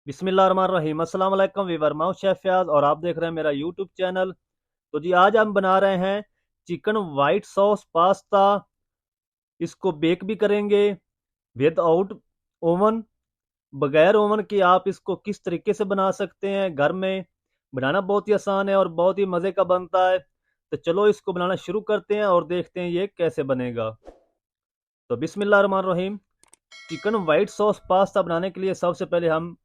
बिस्मिल्लाहिर्रहमानिर्रहीम। अस्सलाम वालेकुम वीवर, मैं हूं शेफ फयाज और आप देख रहे हैं मेरा यूट्यूब चैनल। तो जी आज हम बना रहे हैं चिकन वाइट सॉस पास्ता। इसको बेक भी करेंगे विदाउट ओवन, बगैर ओवन के आप इसको किस तरीके से बना सकते हैं घर में। बनाना बहुत ही आसान है और बहुत ही मज़े का बनता है। तो चलो इसको बनाना शुरू करते हैं और देखते हैं ये कैसे बनेगा। तो बिस्मिल्लाहिर्रहमानिर्रहीम। चिकन वाइट सॉस पास्ता बनाने के लिए सबसे पहले हम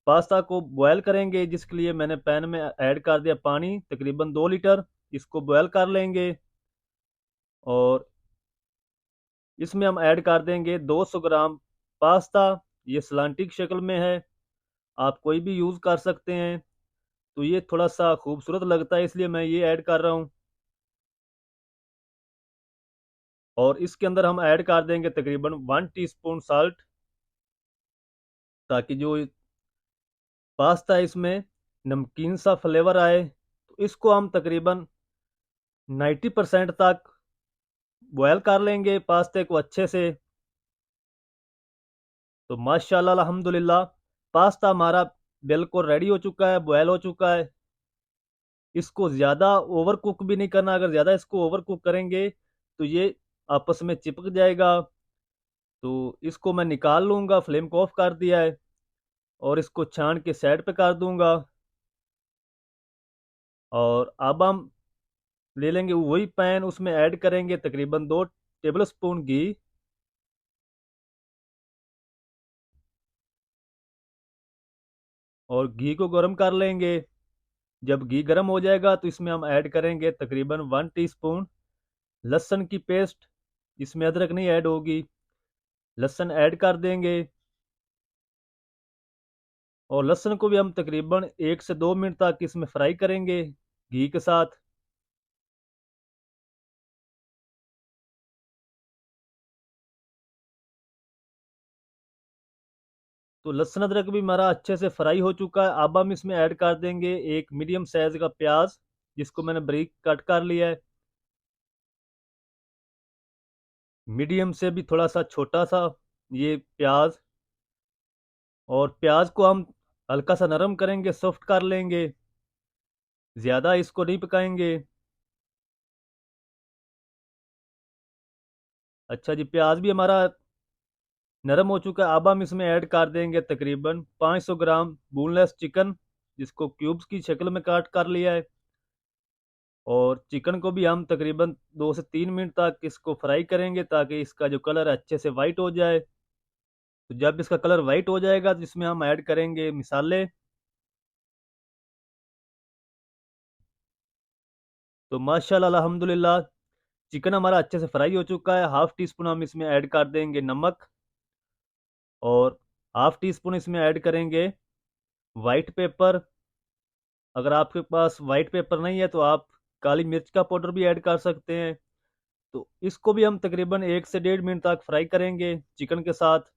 पास्ता को बॉयल करेंगे, जिसके लिए मैंने पैन में ऐड कर दिया पानी तकरीबन 2 लीटर। इसको बॉयल कर लेंगे और इसमें हम ऐड कर देंगे 200 ग्राम पास्ता। ये सलांटी की शक्ल में है, आप कोई भी यूज़ कर सकते हैं। तो ये थोड़ा सा खूबसूरत लगता है, इसलिए मैं ये ऐड कर रहा हूँ। और इसके अंदर हम ऐड कर देंगे तकरीबन 1 टीस्पून साल्ट, ताकि जो पास्ता है इसमें नमकीन सा फ्लेवर आए। तो इसको हम तकरीबन 90% तक बॉयल कर लेंगे पास्ते को अच्छे से। तो माशाल्लाह अल्हम्दुलिल्लाह पास्ता हमारा बिल्कुल रेडी हो चुका है, बॉयल हो चुका है। इसको ज़्यादा ओवर कुक भी नहीं करना, अगर ज़्यादा इसको ओवर कुक करेंगे तो ये आपस में चिपक जाएगा। तो इसको मैं निकाल लूँगा, फ्लेम को ऑफ कर दिया है और इसको छान के साइड पे कर दूँगा। और अब हम ले लेंगे वही पैन, उसमें ऐड करेंगे तकरीबन 2 टेबल स्पून घी। और घी को गर्म कर लेंगे। जब घी गर्म हो जाएगा तो इसमें हम ऐड करेंगे तकरीबन 1 टीस्पून लहसुन की पेस्ट। इसमें अदरक नहीं ऐड होगी, लहसुन ऐड कर देंगे। और लहसुन को भी हम तकरीबन 1 से 2 मिनट तक इसमें फ्राई करेंगे घी के साथ। तो लहसुन अदरक भी हमारा अच्छे से फ्राई हो चुका है। अब हम इसमें ऐड कर देंगे एक मीडियम साइज का प्याज, जिसको मैंने बारीक कट कर लिया है। मीडियम से भी थोड़ा सा छोटा सा ये प्याज। और प्याज को हम हल्का सा नरम करेंगे, सॉफ्ट कर लेंगे, ज़्यादा इसको नहीं पकाएंगे। अच्छा जी, प्याज भी हमारा नरम हो चुका है। अब हम इसमें ऐड कर देंगे तकरीबन 500 ग्राम बोनलेस चिकन, जिसको क्यूब्स की शक्ल में काट कर लिया है। और चिकन को भी हम तकरीबन 2 से 3 मिनट तक इसको फ्राई करेंगे, ताकि इसका जो कलर है अच्छे से वाइट हो जाए। तो जब इसका कलर वाइट हो जाएगा तो इसमें हम ऐड करेंगे मिसाले। तो माशाल्लाह अल्हम्दुलिल्लाह चिकन हमारा अच्छे से फ्राई हो चुका है। हाफ टी स्पून हम इसमें ऐड कर देंगे नमक। और हाफ टी स्पून इसमें ऐड करेंगे वाइट पेपर। अगर आपके पास वाइट पेपर नहीं है तो आप काली मिर्च का पाउडर भी ऐड कर सकते हैं। तो इसको भी हम तकरीबन 1 से 1.5 मिनट तक फ्राई करेंगे चिकन के साथ।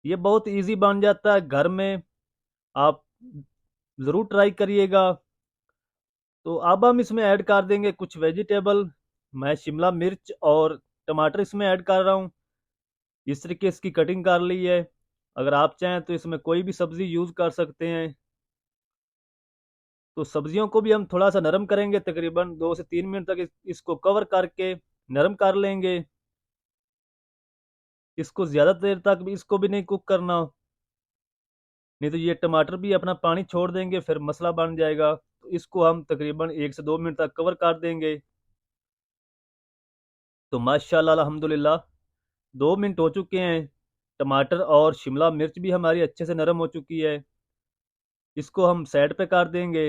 ये बहुत इजी बन जाता है घर में, आप ज़रूर ट्राई करिएगा। तो अब हम इसमें ऐड कर देंगे कुछ वेजिटेबल। मैं शिमला मिर्च और टमाटर इसमें ऐड कर रहा हूँ। इस तरीके इसकी कटिंग कर ली है। अगर आप चाहें तो इसमें कोई भी सब्ज़ी यूज़ कर सकते हैं। तो सब्जियों को भी हम थोड़ा सा नरम करेंगे, तकरीबन 2 से 3 मिनट तक इसको कवर करके नरम कर लेंगे। इसको ज़्यादा देर तक भी इसको भी नहीं कुक करना, नहीं तो ये टमाटर भी अपना पानी छोड़ देंगे, फिर मसला बन जाएगा। तो इसको हम तकरीबन 1 से 2 मिनट तक कवर कर देंगे। तो माशाल्लाह अल्हम्दुलिल्लाह 2 मिनट हो चुके हैं। टमाटर और शिमला मिर्च भी हमारी अच्छे से नरम हो चुकी है। इसको हम साइड पे कर देंगे।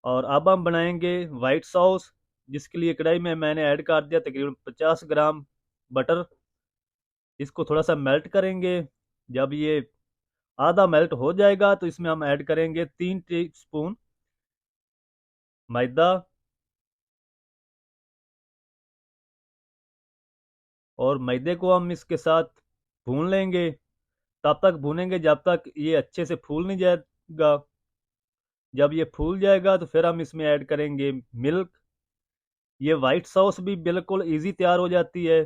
और अब हम बनाएंगे वाइट सॉस, जिसके लिए कढ़ाई में मैंने ऐड कर दिया तकरीबन 50 ग्राम बटर। इसको थोड़ा सा मेल्ट करेंगे। जब ये आधा मेल्ट हो जाएगा तो इसमें हम ऐड करेंगे 3 टीस्पून मैदा। और मैदे को हम इसके साथ भून लेंगे। तब तक भूनेंगे जब तक ये अच्छे से फूल नहीं जाएगा। जब ये फूल जाएगा तो फिर हम इसमें ऐड करेंगे मिल्क। ये वाइट सॉस भी बिल्कुल इजी तैयार हो जाती है।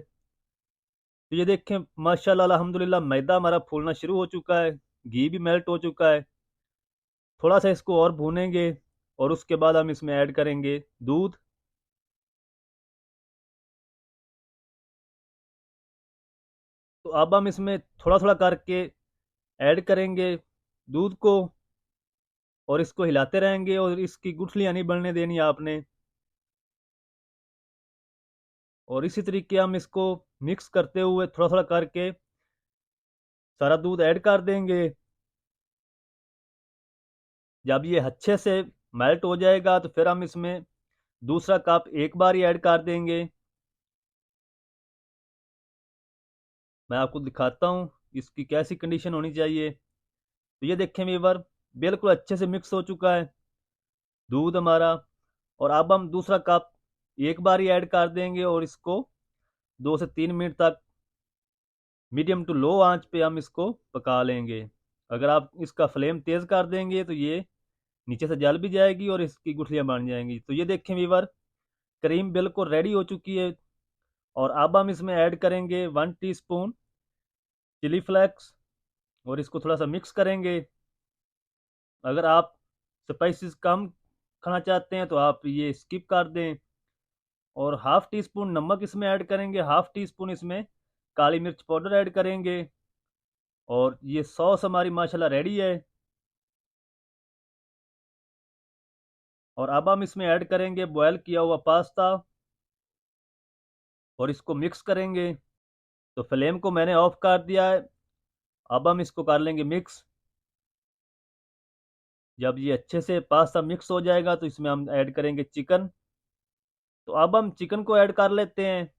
तो ये देखें माशाल्लाह अल्हम्दुलिल्लाह मैदा हमारा फूलना शुरू हो चुका है, घी भी मेल्ट हो चुका है। थोड़ा सा इसको और भूनेंगे और उसके बाद हम इसमें ऐड करेंगे दूध। तो अब हम इसमें थोड़ा थोड़ा करके ऐड करेंगे दूध को और इसको हिलाते रहेंगे और इसकी गुठलियाँ नहीं बनने देनी आपने। और इसी तरीके हम इसको मिक्स करते हुए थोड़ा थोड़ा करके सारा दूध ऐड कर देंगे। जब ये अच्छे से मेल्ट हो जाएगा तो फिर हम इसमें दूसरा कप एक बार ही ऐड कर देंगे। मैं आपको दिखाता हूँ इसकी कैसी कंडीशन होनी चाहिए। तो ये देखें व्यूअर, बिल्कुल अच्छे से मिक्स हो चुका है दूध हमारा। और अब हम दूसरा कप एक बार ही ऐड कर देंगे और इसको 2 से 3 मिनट तक मीडियम टू लो आंच पे हम इसको पका लेंगे। अगर आप इसका फ्लेम तेज़ कर देंगे तो ये नीचे से जल भी जाएगी और इसकी गुठलियाँ बन जाएंगी। तो ये देखें व्यूअर, क्रीम बिल्कुल रेडी हो चुकी है। और अब हम इसमें ऐड करेंगे 1 टीस्पून चिली फ्लेक्स और इसको थोड़ा सा मिक्स करेंगे। अगर आप स्पाइसेस कम खाना चाहते हैं तो आप ये स्किप कर दें। और हाफ टी स्पून नमक इसमें ऐड करेंगे, हाफ टी स्पून इसमें काली मिर्च पाउडर ऐड करेंगे। और ये सॉस हमारी माशाल्लाह रेडी है। और अब हम इसमें ऐड करेंगे बॉयल किया हुआ पास्ता और इसको मिक्स करेंगे। तो फ्लेम को मैंने ऑफ कर दिया है। अब हम इसको कर लेंगे मिक्स। जब ये अच्छे से पास्ता मिक्स हो जाएगा तो इसमें हम ऐड करेंगे चिकन। तो अब हम चिकन को ऐड कर लेते हैं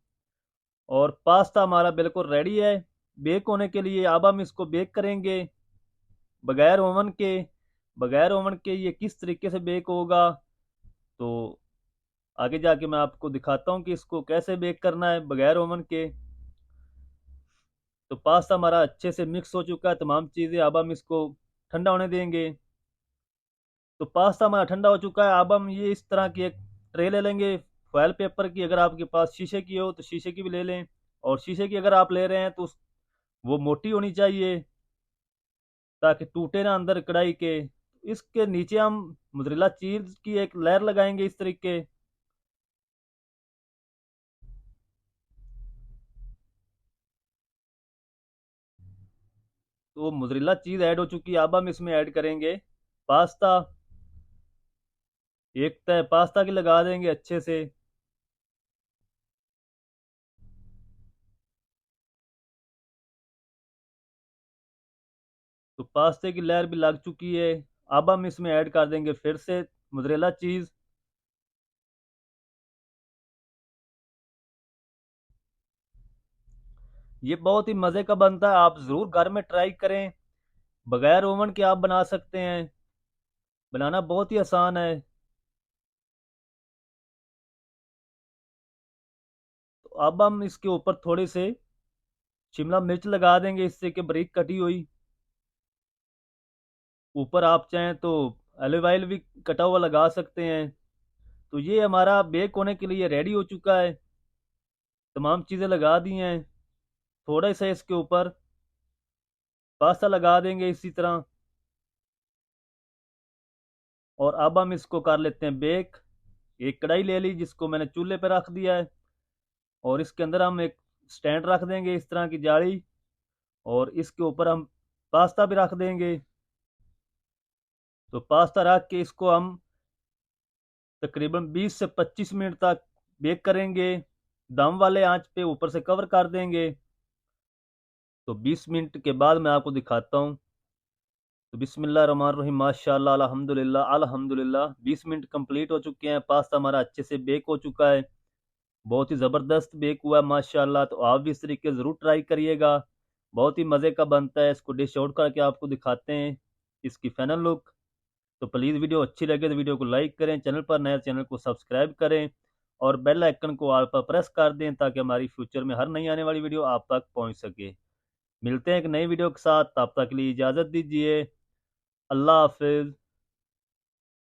और पास्ता हमारा बिल्कुल रेडी है बेक होने के लिए। अब हम इसको बेक करेंगे बगैर ओवन के। बगैर ओवन के ये किस तरीके से बेक होगा तो आगे जाके मैं आपको दिखाता हूँ कि इसको कैसे बेक करना है बगैर ओवन के। तो पास्ता हमारा अच्छे से मिक्स हो चुका है तमाम चीज़ें। अब हम इसको ठंडा होने देंगे। तो पास्ता हमारा ठंडा हो चुका है। अब हम ये इस तरह की एक ट्रे ले लेंगे फॉयल पेपर की। अगर आपके पास शीशे की हो तो शीशे की भी ले लें। और शीशे की अगर आप ले रहे हैं तो वो मोटी होनी चाहिए ताकि टूटे ना अंदर कढ़ाई के। इसके नीचे हम मोज़रेला चीज की एक लेयर लगाएंगे इस तरीके। तो मोज़रेला चीज ऐड हो चुकी है। अब हम इसमें ऐड करेंगे पास्ता। एक तय पास्ता की लगा देंगे अच्छे से। तो पास्ते की लेयर भी लग चुकी है। अब हम इसमें ऐड कर देंगे फिर से मोज़रेला चीज। ये बहुत ही मज़े का बनता है, आप ज़रूर घर में ट्राई करें। बगैर ओवन के आप बना सकते हैं, बनाना बहुत ही आसान है। तो अब हम इसके ऊपर थोड़ी से शिमला मिर्च लगा देंगे इससे कि बारीक कटी हुई। ऊपर आप चाहें तो ऑलिव ऑयल भी कटा हुआ लगा सकते हैं। तो ये हमारा बेक होने के लिए रेडी हो चुका है। तमाम चीज़ें लगा दी हैं। थोड़ा सा इसके ऊपर पास्ता लगा देंगे इसी तरह। और अब हम इसको कर लेते हैं बेक। एक कढ़ाई ले ली जिसको मैंने चूल्हे पर रख दिया है और इसके अंदर हम एक स्टैंड रख देंगे इस तरह की जाली। और इसके ऊपर हम पास्ता भी रख देंगे। तो पास्ता रख के इसको हम तकरीबन 20 से 25 मिनट तक बेक करेंगे। दम वाले आंच पे ऊपर से कवर कर देंगे। तो 20 मिनट के बाद मैं आपको दिखाता हूँ। तो बिस्मिल्लाहिर्रहमानिर्रहीम, माशाल्लाह अल्हम्दुलिल्लाह अल्हम्दुलिल्लाह 20 मिनट कंप्लीट हो चुके हैं। पास्ता हमारा अच्छे से बेक हो चुका है। बहुत ही ज़बरदस्त बेक हुआ है माशाल्लाह। तो आप भी इस तरीके ज़रूर ट्राई करिएगा, बहुत ही मज़े का बनता है। इसको डिश आउट करके आपको दिखाते हैं इसकी फाइनल लुक। तो प्लीज़ वीडियो अच्छी लगे तो वीडियो को लाइक करें, चैनल पर नए चैनल को सब्सक्राइब करें और बेल आइकन को ऑल पर प्रेस कर दें ताकि हमारी फ्यूचर में हर नई आने वाली वीडियो आप तक पहुंच सके। मिलते हैं एक नई वीडियो के साथ, तब तक के लिए इजाज़त दीजिए। अल्लाह हाफिज़।